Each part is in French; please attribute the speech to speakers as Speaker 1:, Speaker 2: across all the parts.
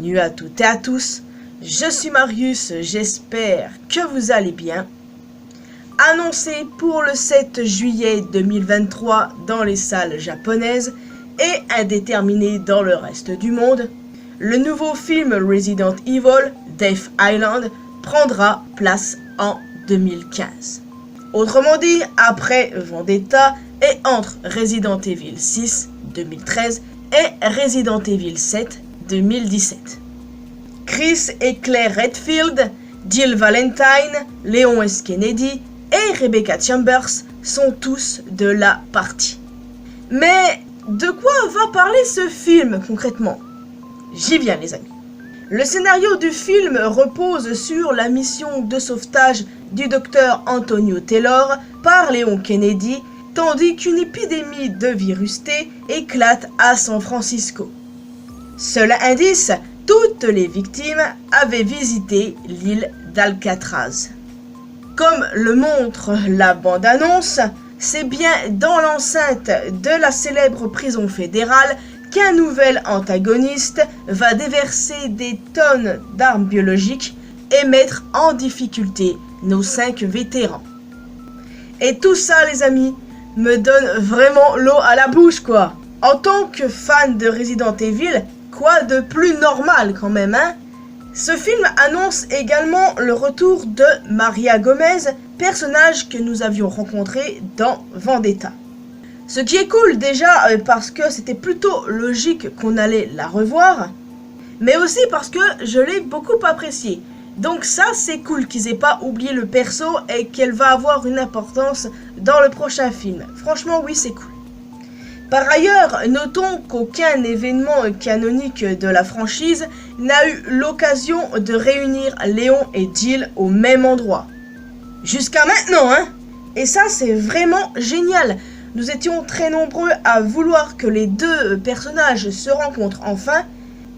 Speaker 1: bienvenue à toutes et à tous. Je suis Marius, j'espère que vous allez bien. Annoncé pour le 7 juillet 2023 dans les salles japonaises et indéterminé dans le reste du monde, le nouveau film Resident Evil, Death Island, prendra place en 2015. Autrement dit, après Vendetta et entre Resident Evil 6 2013 et Resident Evil 7 2017. Chris et Claire Redfield, Jill Valentine, Leon S. Kennedy et Rebecca Chambers sont tous de la partie. Mais de quoi va parler ce film concrètement? J'y viens les amis. Le scénario du film repose sur la mission de sauvetage du docteur Antonio Taylor par Leon Kennedy, tandis qu'une épidémie de virus T éclate à San Francisco. Seul indice, toutes les victimes avaient visité l'île d'Alcatraz. Comme le montre la bande-annonce, c'est bien dans l'enceinte de la célèbre prison fédérale qu'un nouvel antagoniste va déverser des tonnes d'armes biologiques et mettre en difficulté nos 5 vétérans. Et tout ça, les amis, me donne vraiment l'eau à la bouche, quoi. En tant que fan de Resident Evil, quoi de plus normal quand même, hein? Ce film annonce également le retour de Maria Gomez, personnage que nous avions rencontré dans Vendetta. Ce qui est cool déjà parce que c'était plutôt logique qu'on allait la revoir, mais aussi parce que je l'ai beaucoup appréciée. Donc ça c'est cool qu'ils aient pas oublié le perso et qu'elle va avoir une importance dans le prochain film. Franchement oui c'est cool. Par ailleurs, notons qu'aucun événement canonique de la franchise n'a eu l'occasion de réunir Léon et Jill au même endroit. Jusqu'à maintenant, hein. Et ça c'est vraiment génial. Nous étions très nombreux à vouloir que les deux personnages se rencontrent enfin.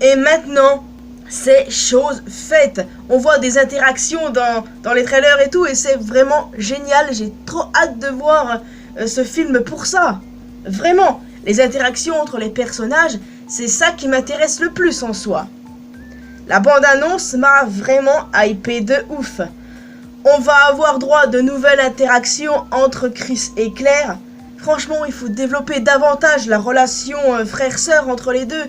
Speaker 1: Et maintenant, c'est chose faite. On voit des interactions dans les trailers et tout. Et c'est vraiment génial. J'ai trop hâte de voir ce film pour ça. Vraiment, les interactions entre les personnages, c'est ça qui m'intéresse le plus en soi. La bande-annonce m'a vraiment hypé de ouf. On va avoir droit de nouvelles interactions entre Chris et Claire. Franchement, il faut développer davantage la relation frère-sœur entre les deux.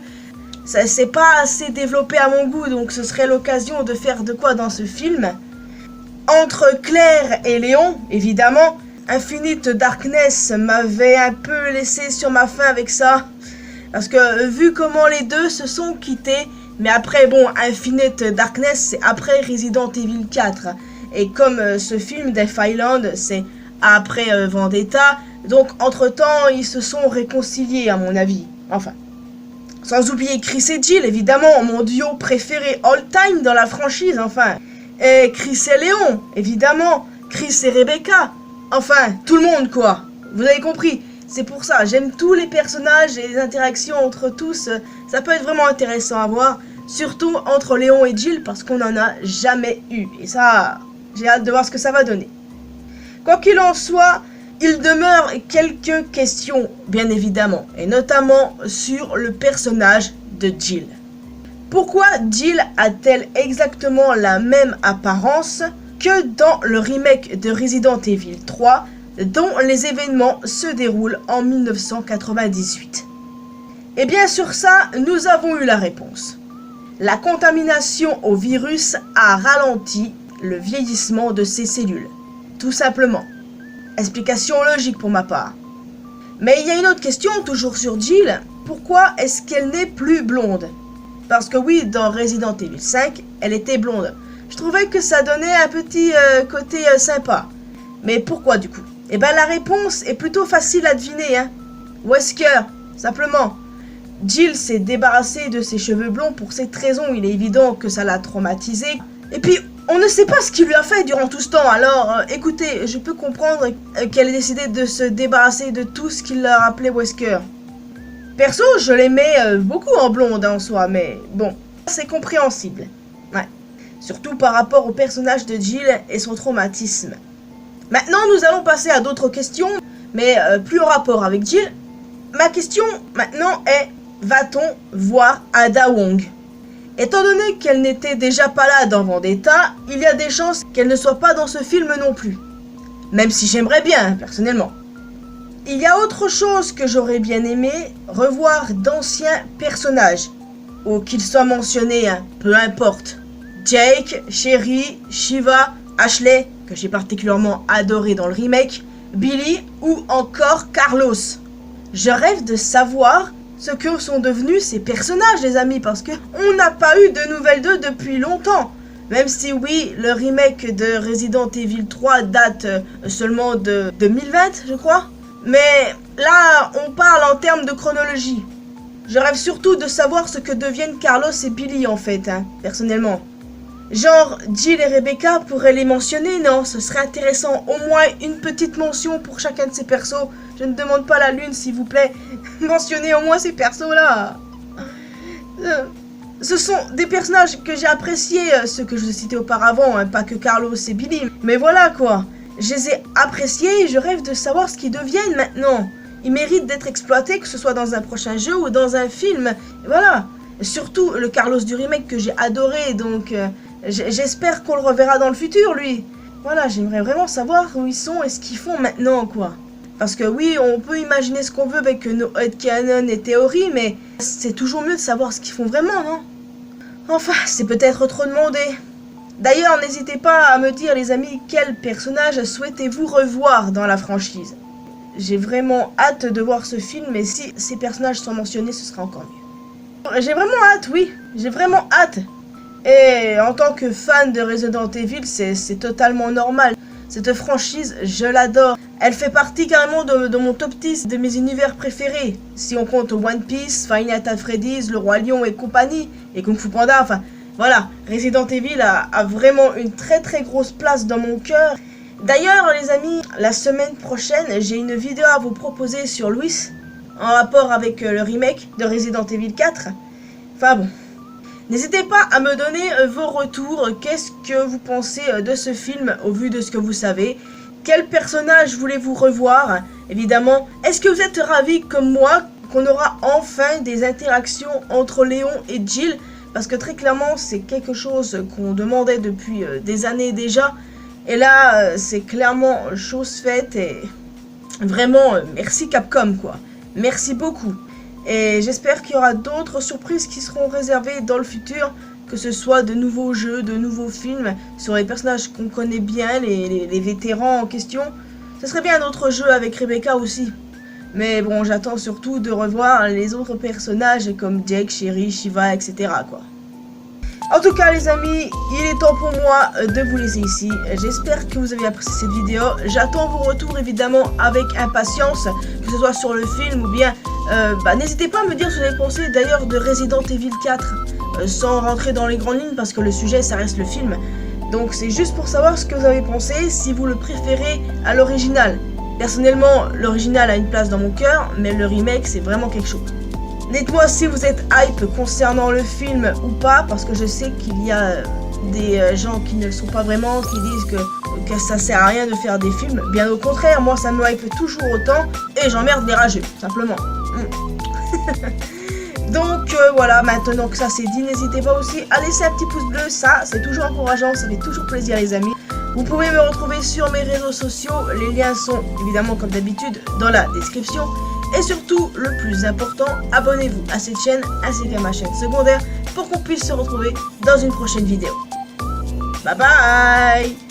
Speaker 1: Ça c'est pas assez développé à mon goût, donc ce serait l'occasion de faire de quoi dans ce film. Entre Claire et Léon, évidemment, Infinite Darkness m'avait un peu laissé sur ma faim avec ça. Parce que vu comment les deux se sont quittés, mais après bon, Infinite Darkness c'est après Resident Evil 4. Et comme ce film Death Island c'est après Vendetta, donc entre temps ils se sont réconciliés à mon avis. Enfin. Sans oublier Chris et Jill, évidemment, mon duo préféré all time dans la franchise, enfin. Et Chris et Léon, évidemment. Chris et Rebecca. Enfin, tout le monde, quoi. Vous avez compris. C'est pour ça, j'aime tous les personnages et les interactions entre tous. Ça peut être vraiment intéressant à voir. Surtout entre Léon et Jill, parce qu'on n'en a jamais eu. Et ça, j'ai hâte de voir ce que ça va donner. Quoi qu'il en soit, il demeure quelques questions, bien évidemment, et notamment sur le personnage de Jill. Pourquoi Jill a-t-elle exactement la même apparence que dans le remake de Resident Evil 3, dont les événements se déroulent en 1998? Et bien sur ça, nous avons eu la réponse. La contamination au virus a ralenti le vieillissement de ses cellules, tout simplement. Explication logique pour ma part. Mais il y a une autre question, toujours sur Jill. Pourquoi est-ce qu'elle n'est plus blonde? Parce que oui, dans Resident Evil 5, elle était blonde. Je trouvais que ça donnait un petit côté sympa. Mais pourquoi du coup? Eh ben la réponse est plutôt facile à deviner, hein. Wesker, simplement. Jill s'est débarrassée de ses cheveux blonds pour cette raison. Il est évident que ça l'a traumatisée. Et puis, on ne sait pas ce qu'il lui a fait durant tout ce temps, alors écoutez, je peux comprendre qu'elle ait décidé de se débarrasser de tout ce qui l'a rappelé Wesker. Perso, je l'aimais beaucoup en blonde en soi, mais bon, c'est compréhensible. Ouais. Surtout par rapport au personnage de Jill et son traumatisme. Maintenant, nous allons passer à d'autres questions, mais plus en rapport avec Jill. Ma question maintenant est, va-t-on voir Ada Wong? Étant donné qu'elle n'était déjà pas là dans Vendetta, il y a des chances qu'elle ne soit pas dans ce film non plus. Même si j'aimerais bien, personnellement. Il y a autre chose que j'aurais bien aimé, revoir d'anciens personnages. Ou qu'ils soient mentionnés, hein, peu importe. Jake, Sherry, Shiva, Ashley, que j'ai particulièrement adoré dans le remake, Billy ou encore Carlos. Je rêve de savoir ce que sont devenus ces personnages, les amis, parce que on n'a pas eu de nouvelles d'eux depuis longtemps. Même si oui, le remake de Resident Evil 3 date seulement de 2020, je crois. Mais là, on parle en termes de chronologie. Je rêve surtout de savoir ce que deviennent Carlos et Billy en fait, hein, personnellement. Genre, Jill et Rebecca pourraient les mentionner, non? Ce serait intéressant, au moins une petite mention pour chacun de ces persos. Je ne demande pas la lune, s'il vous plaît. Mentionnez au moins ces persos-là. Ce sont des personnages que j'ai appréciés, ceux que je vous ai cités auparavant, hein, pas que Carlos et Billy. Mais voilà quoi, je les ai appréciés et je rêve de savoir ce qu'ils deviennent maintenant. Ils méritent d'être exploités, que ce soit dans un prochain jeu ou dans un film. Et voilà. Surtout le Carlos du remake que j'ai adoré, donc j'espère qu'on le reverra dans le futur, lui. Voilà, j'aimerais vraiment savoir où ils sont et ce qu'ils font maintenant, quoi. Parce que oui, on peut imaginer ce qu'on veut avec nos headcanon et théories, mais c'est toujours mieux de savoir ce qu'ils font vraiment, non? Enfin, c'est peut-être trop demandé. D'ailleurs, n'hésitez pas à me dire, les amis, quel personnage souhaitez-vous revoir dans la franchise? J'ai vraiment hâte de voir ce film, et si ces personnages sont mentionnés, ce sera encore mieux. J'ai vraiment hâte, oui, j'ai vraiment hâte. Et en tant que fan de Resident Evil, c'est totalement normal. Cette franchise, je l'adore. Elle fait partie carrément de mon top 10 de mes univers préférés. Si on compte One Piece, Five Nights at Freddy's, Le Roi Lion et compagnie, et Kung Fu Panda, enfin voilà, Resident Evil a vraiment une très très grosse place dans mon cœur. D'ailleurs les amis, la semaine prochaine, j'ai une vidéo à vous proposer sur Louis, en rapport avec le remake de Resident Evil 4. Enfin bon. N'hésitez pas à me donner vos retours, qu'est-ce que vous pensez de ce film au vu de ce que vous savez. Quel personnage voulez-vous revoir? Évidemment, est-ce que vous êtes ravis comme moi qu'on aura enfin des interactions entre Léon et Jill? Parce que très clairement, c'est quelque chose qu'on demandait depuis des années déjà. Et là, c'est clairement chose faite et vraiment, merci Capcom quoi. Merci beaucoup. Et j'espère qu'il y aura d'autres surprises qui seront réservées dans le futur, que ce soit de nouveaux jeux, de nouveaux films sur les personnages qu'on connaît bien, les vétérans en question. Ce serait bien un autre jeu avec Rebecca aussi. Mais bon, j'attends surtout de revoir les autres personnages comme Jake, Sherry, Shiva, etc. quoi. En tout cas les amis, il est temps pour moi de vous laisser ici. J'espère que vous avez apprécié cette vidéo. J'attends vos retours évidemment avec impatience, que ce soit sur le film ou bien... n'hésitez pas à me dire ce que vous avez pensé d'ailleurs de Resident Evil 4, sans rentrer dans les grandes lignes parce que le sujet ça reste le film. Donc c'est juste pour savoir ce que vous avez pensé, si vous le préférez à l'original. Personnellement, l'original a une place dans mon cœur, mais le remake c'est vraiment quelque chose. Dites-moi si vous êtes hype concernant le film ou pas, parce que je sais qu'il y a des gens qui ne le sont pas vraiment, qui disent que ça sert à rien de faire des films. Bien au contraire, moi ça me hype toujours autant et j'emmerde les rageux, simplement. Donc voilà, maintenant que ça c'est dit, n'hésitez pas aussi à laisser un petit pouce bleu, ça c'est toujours encourageant, ça fait toujours plaisir les amis. Vous pouvez me retrouver sur mes réseaux sociaux, les liens sont évidemment comme d'habitude dans la description. Et surtout, le plus important, abonnez-vous à cette chaîne ainsi qu'à ma chaîne secondaire pour qu'on puisse se retrouver dans une prochaine vidéo. Bye bye!